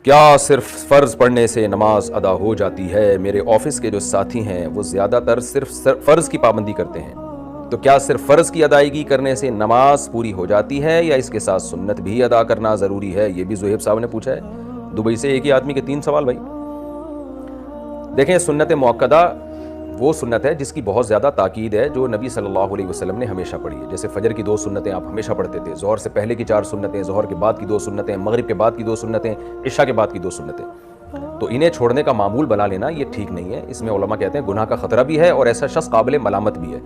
کیا صرف فرض پڑھنے سے نماز ادا ہو جاتی ہے؟ میرے آفس کے جو ساتھی ہیں وہ زیادہ تر صرف فرض کی پابندی کرتے ہیں، تو کیا صرف فرض کی ادائیگی کرنے سے نماز پوری ہو جاتی ہے یا اس کے ساتھ سنت بھی ادا کرنا ضروری ہے؟ یہ بھی زہیب صاحب نے پوچھا ہے دبئی سے، ایک ہی آدمی کے 3 سوال بھائی۔ دیکھیں، سنت موقدہ وہ سنت ہے جس کی بہت زیادہ تاکید ہے، جو نبی صلی اللہ علیہ وسلم نے ہمیشہ پڑھی ہے۔ جیسے فجر کی 2 سنتیں آپ ہمیشہ پڑھتے تھے، ظہر سے پہلے کی 4 سنتیں، ظہر کے بعد کی 2 سنتیں، مغرب کے بعد کی 2 سنتیں، عشاء کے بعد کی 2 سنتیں، تو انہیں چھوڑنے کا معمول بنا لینا یہ ٹھیک نہیں ہے۔ اس میں علماء کہتے ہیں گناہ کا خطرہ بھی ہے اور ایسا شخص قابل ملامت بھی ہے،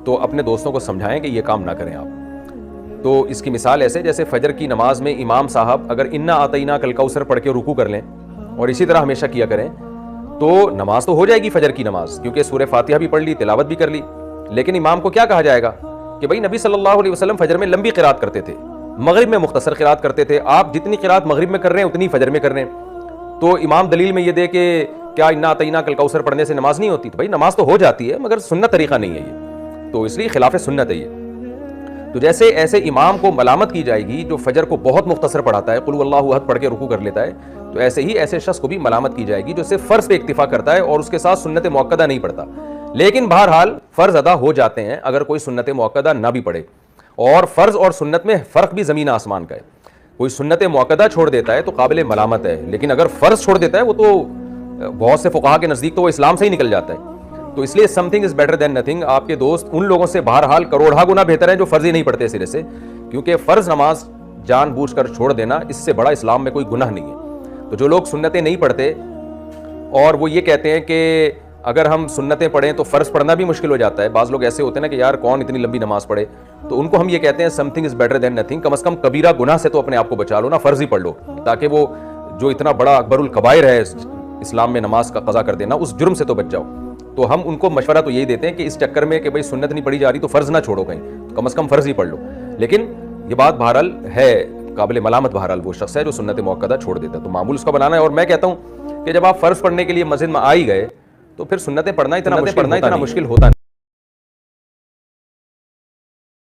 تو اپنے دوستوں کو سمجھائیں کہ یہ کام نہ کریں آپ۔ تو اس کی مثال ایسے جیسے فجر کی نماز میں امام صاحب اگر انا اعطیناک الکوثر پڑھ کے رکوع کر لیں اور اسی طرح ہمیشہ کیا کریں تو نماز تو ہو جائے گی فجر کی نماز، کیونکہ سورہ فاتحہ بھی پڑھ لی، تلاوت بھی کر لی، لیکن امام کو کیا کہا جائے گا کہ بھائی نبی صلی اللہ علیہ وسلم فجر میں لمبی قرات کرتے تھے، مغرب میں مختصر قرات کرتے تھے، آپ جتنی قرات مغرب میں کر رہے ہیں اتنی فجر میں کر رہے ہیں، تو امام دلیل میں یہ دے کہ کیا انا اعطیناک الکوثر پڑھنے سے نماز نہیں ہوتی؟ تو بھائی نماز تو ہو جاتی ہے مگر سنت طریقہ نہیں ہے یہ، تو اس لیے خلاف سنت ہے یہ۔ تو جیسے ایسے امام کو ملامت کی جائے گی جو فجر کو بہت مختصر پڑھاتا ہے، قل هو اللہ احد پڑھ کے رکوع کر لیتا ہے، تو ایسے ہی ایسے شخص کو بھی ملامت کی جائے گی جو صرف فرض پہ اکتفا کرتا ہے اور اس کے ساتھ سنت موقدہ نہیں پڑھتا۔ لیکن بہرحال فرض ادا ہو جاتے ہیں اگر کوئی سنت موقدہ نہ بھی پڑھے، اور فرض اور سنت میں فرق بھی زمین آسمان کا ہے۔ کوئی سنت موقدہ چھوڑ دیتا ہے تو قابل ملامت ہے، لیکن اگر فرض چھوڑ دیتا ہے وہ تو بہت سے فقہا کے نزدیک تو وہ اسلام سے ہی نکل جاتا ہے۔ تو اس لیے some thing is better than nothing, آپ کے دوست ان لوگوں سے بہرحال کروڑہ گنا بہتر ہیں جو فرض ہی نہیں پڑھتے سرے سے، کیونکہ فرض نماز جان بوجھ کر چھوڑ دینا اس سے بڑا اسلام میں کوئی گناہ نہیں ہے۔ تو جو لوگ سنتیں نہیں پڑھتے اور وہ یہ کہتے ہیں کہ اگر ہم سنتیں پڑھیں تو فرض پڑھنا بھی مشکل ہو جاتا ہے، بعض لوگ ایسے ہوتے ہیں نا کہ یار کون اتنی لمبی نماز پڑھے، تو ان کو ہم یہ کہتے ہیں something is better than nothing, کم از کم کبیرہ گناہ سے تو اپنے آپ کو بچا لو نا، فرض ہی پڑھ لو، تاکہ وہ جو اتنا بڑا اکبر الکبائر ہے اسلام میں نماز کا قضا کر دینا، اس جرم سے تو بچ جاؤ۔ تو ہم ان کو مشورہ تو یہی دیتے ہیں کہ اس چکر میں کہ بھائی سنت نہیں پڑھی جا رہی تو فرض نہ چھوڑو کہیں، کم از کم فرض ہی پڑھ لو۔ لیکن یہ بات بہرحال ہے، قابل ملامت بہرحال وہ شخص ہے جو سنت موقدہ چھوڑ دیتا ہے، تو معمول اس کا بنانا ہے۔ اور میں کہتا ہوں کہ جب آپ فرض پڑھنے کے لیے مسجد میں آ ہی گئے تو پھر سنتیں پڑھنا اتنا مشکل ہوتا نہیں۔